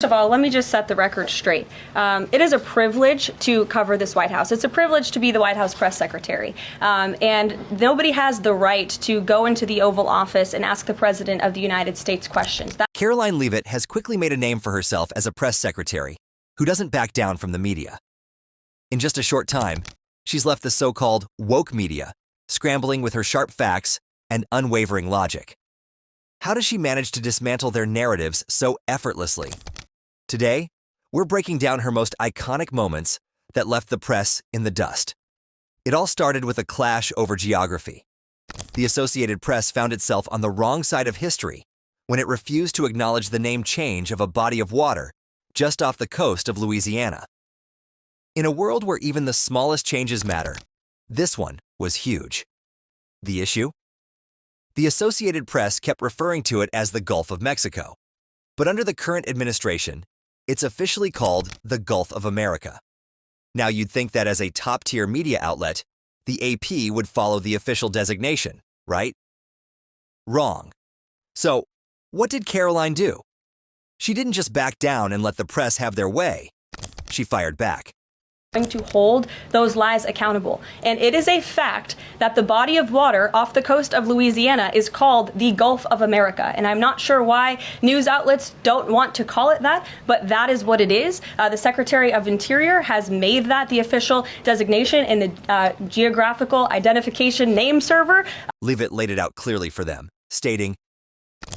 of all, let me just set the record straight. It is a privilege to cover this White House. It's a privilege to be the White House press secretary. And nobody has the right to go into the Oval Office and ask the President of the United States questions. Karoline Leavitt has quickly made a name for herself as a press secretary who doesn't back down from the media. In just a short time, she's left the so-called woke media scrambling with her sharp facts and unwavering logic. How does she manage to dismantle their narratives so effortlessly? Today, we're breaking down her most iconic moments that left the press in the dust. It all started with a clash over geography. The Associated Press found itself on the wrong side of history when it refused to acknowledge the name change of a body of water just off the coast of Louisiana. In a world where even the smallest changes matter, this one was huge. The issue? The Associated Press kept referring to it as the Gulf of Mexico, but under the current administration, it's officially called the Gulf of America. Now you'd think that as a top-tier media outlet, the AP would follow the official designation, right? Wrong. So, what did Karoline do? She didn't just back down and let the press have their way. She fired back. To hold those lies accountable. And it is a fact that the body of water off the coast of Louisiana is called the Gulf of America. And I'm not sure why news outlets don't want to call it that, but that is what it is. The Secretary of Interior has made that the official designation in the geographical identification name server. Leavitt laid it out clearly for them, stating,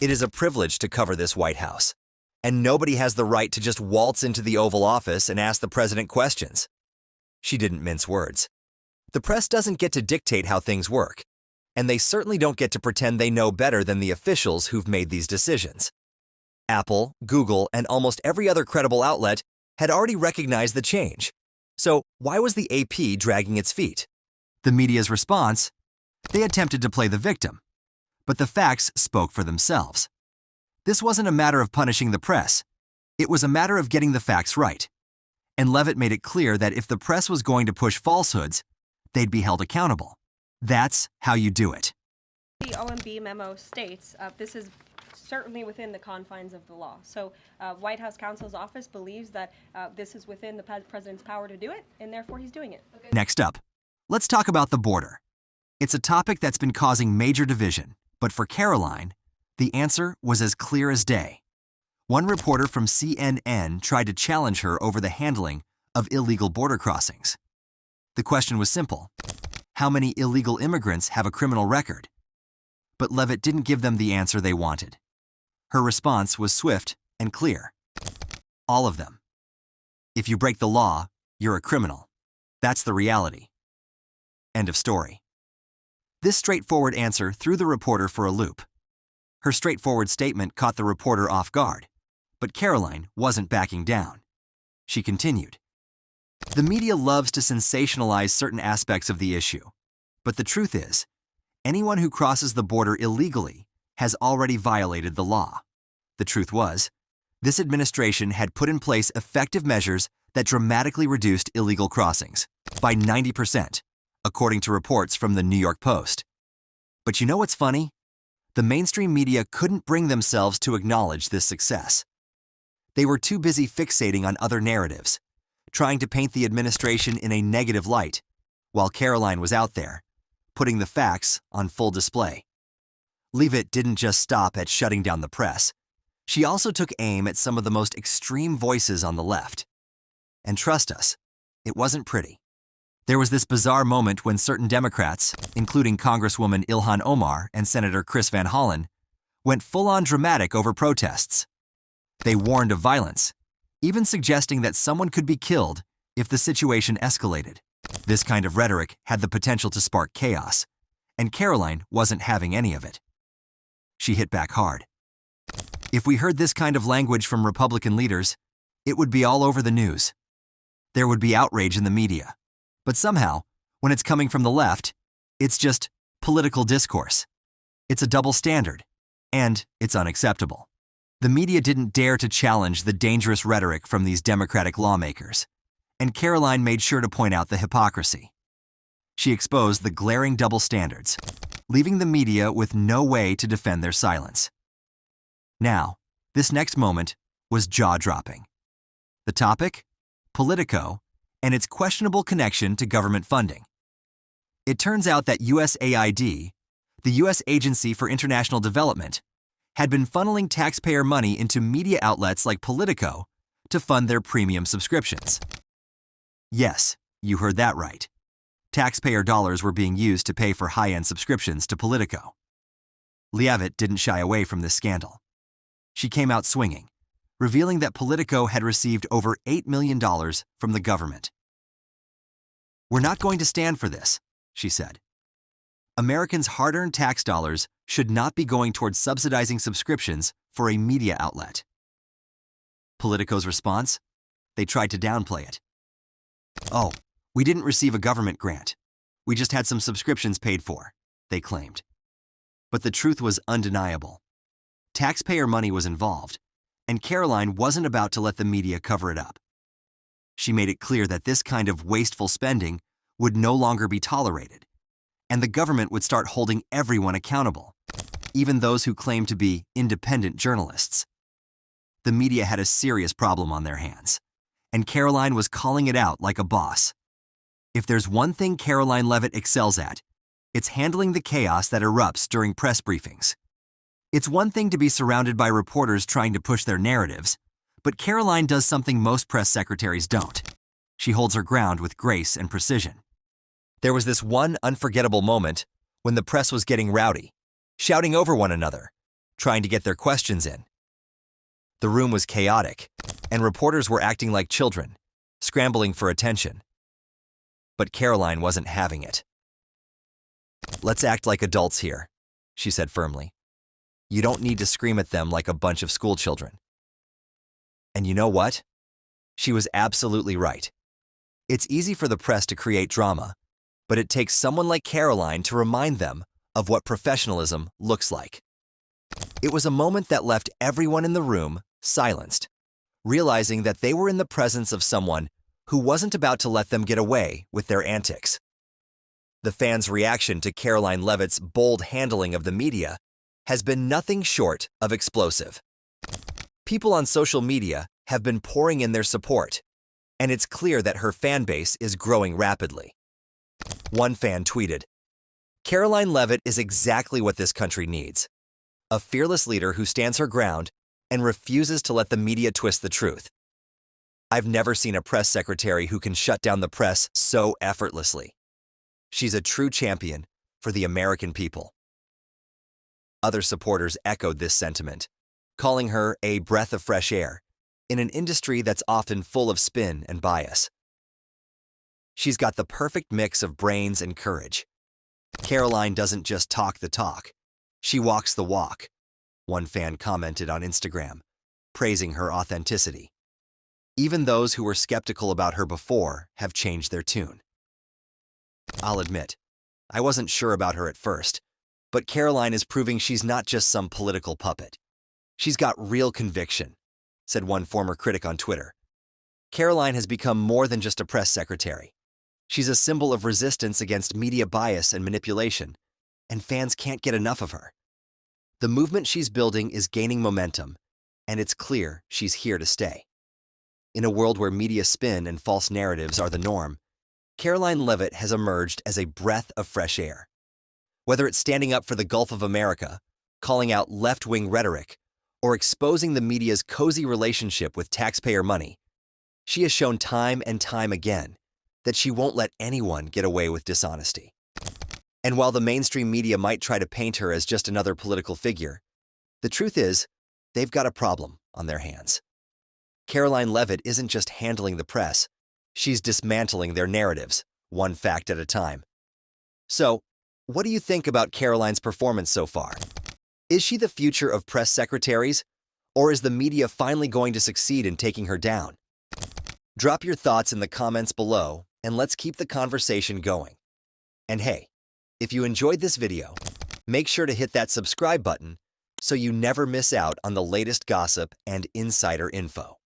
"It is a privilege to cover this White House, and nobody has the right to just waltz into the Oval Office and ask the president questions." She didn't mince words. The press doesn't get to dictate how things work, and they certainly don't get to pretend they know better than the officials who've made these decisions. Apple, Google, and almost every other credible outlet had already recognized the change. So why was the AP dragging its feet? The media's response? They attempted to play the victim, but the facts spoke for themselves. This wasn't a matter of punishing the press. It was a matter of getting the facts right. And Leavitt made it clear that if the press was going to push falsehoods, they'd be held accountable. That's how you do it. The OMB memo states this is certainly within the confines of the law. So White House counsel's office believes that this is within the president's power to do it, and therefore he's doing it. Okay. Next up, let's talk about the border. It's a topic that's been causing major division, but for Karoline, the answer was as clear as day. One reporter from CNN tried to challenge her over the handling of illegal border crossings. The question was simple: how many illegal immigrants have a criminal record? But Leavitt didn't give them the answer they wanted. Her response was swift and clear. All of them. If you break the law, you're a criminal. That's the reality. End of story. This straightforward answer threw the reporter for a loop. Her straightforward statement caught the reporter off guard. But Karoline wasn't backing down. She continued. The media loves to sensationalize certain aspects of the issue. But the truth is, anyone who crosses the border illegally has already violated the law. The truth was, this administration had put in place effective measures that dramatically reduced illegal crossings by 90%, according to reports from the New York Post. But you know what's funny? The mainstream media couldn't bring themselves to acknowledge this success. They were too busy fixating on other narratives, trying to paint the administration in a negative light, while Karoline was out there, putting the facts on full display. Leavitt didn't just stop at shutting down the press. She also took aim at some of the most extreme voices on the left. And trust us, it wasn't pretty. There was this bizarre moment when certain Democrats, including Congresswoman Ilhan Omar and Senator Chris Van Hollen, went full-on dramatic over protests. They warned of violence, even suggesting that someone could be killed if the situation escalated. This kind of rhetoric had the potential to spark chaos, and Karoline wasn't having any of it. She hit back hard. If we heard this kind of language from Republican leaders, it would be all over the news. There would be outrage in the media. But somehow, when it's coming from the left, it's just political discourse. It's a double standard, and it's unacceptable. The media didn't dare to challenge the dangerous rhetoric from these Democratic lawmakers, and Karoline made sure to point out the hypocrisy. She exposed the glaring double standards, leaving the media with no way to defend their silence. Now, this next moment was jaw-dropping. The topic? Politico and its questionable connection to government funding. It turns out that USAID, the U.S. Agency for International Development, had been funneling taxpayer money into media outlets like Politico to fund their premium subscriptions. Yes, you heard that right. Taxpayer dollars were being used to pay for high-end subscriptions to Politico. Leavitt didn't shy away from this scandal. She came out swinging, revealing that Politico had received over $8 million from the government. "We're not going to stand for this," she said. "Americans' hard-earned tax dollars should not be going towards subsidizing subscriptions for a media outlet." Politico's response? They tried to downplay it. "Oh, we didn't receive a government grant. We just had some subscriptions paid for," they claimed. But the truth was undeniable. Taxpayer money was involved, and Karoline wasn't about to let the media cover it up. She made it clear that this kind of wasteful spending would no longer be tolerated, and the government would start holding everyone accountable, even those who claimed to be independent journalists. The media had a serious problem on their hands, and Karoline was calling it out like a boss. If there's one thing Karoline Leavitt excels at, it's handling the chaos that erupts during press briefings. It's one thing to be surrounded by reporters trying to push their narratives, but Karoline does something most press secretaries don't. She holds her ground with grace and precision. There was this one unforgettable moment when the press was getting rowdy, shouting over one another, trying to get their questions in. The room was chaotic, and reporters were acting like children, scrambling for attention. But Karoline wasn't having it. "Let's act like adults here," she said firmly. "You don't need to scream at them like a bunch of schoolchildren." And you know what? She was absolutely right. It's easy for the press to create drama, but it takes someone like Karoline to remind them of what professionalism looks like. It was a moment that left everyone in the room silenced, realizing that they were in the presence of someone who wasn't about to let them get away with their antics. The fans' reaction to Karoline Leavitt's bold handling of the media has been nothing short of explosive. People on social media have been pouring in their support, and it's clear that her fan base is growing rapidly. One fan tweeted, "Karoline Leavitt is exactly what this country needs. A fearless leader who stands her ground and refuses to let the media twist the truth. I've never seen a press secretary who can shut down the press so effortlessly. She's a true champion for the American people." Other supporters echoed this sentiment, calling her a breath of fresh air in an industry that's often full of spin and bias. She's got the perfect mix of brains and courage. Karoline doesn't just talk the talk, she walks the walk, one fan commented on Instagram, praising her authenticity. Even those who were skeptical about her before have changed their tune. "I'll admit, I wasn't sure about her at first, but Karoline is proving she's not just some political puppet. She's got real conviction," said one former critic on Twitter. Karoline has become more than just a press secretary. She's a symbol of resistance against media bias and manipulation, and fans can't get enough of her. The movement she's building is gaining momentum, and it's clear she's here to stay. In a world where media spin and false narratives are the norm, Karoline Leavitt has emerged as a breath of fresh air. Whether it's standing up for the Gulf of America, calling out left-wing rhetoric, or exposing the media's cozy relationship with taxpayer money, she has shown time and time again that she won't let anyone get away with dishonesty. And while the mainstream media might try to paint her as just another political figure, the truth is, they've got a problem on their hands. Karoline Leavitt isn't just handling the press, she's dismantling their narratives, one fact at a time. So, what do you think about Karoline's performance so far? Is she the future of press secretaries, or is the media finally going to succeed in taking her down? Drop your thoughts in the comments below, and let's keep the conversation going. And hey, if you enjoyed this video, make sure to hit that subscribe button so you never miss out on the latest gossip and insider info.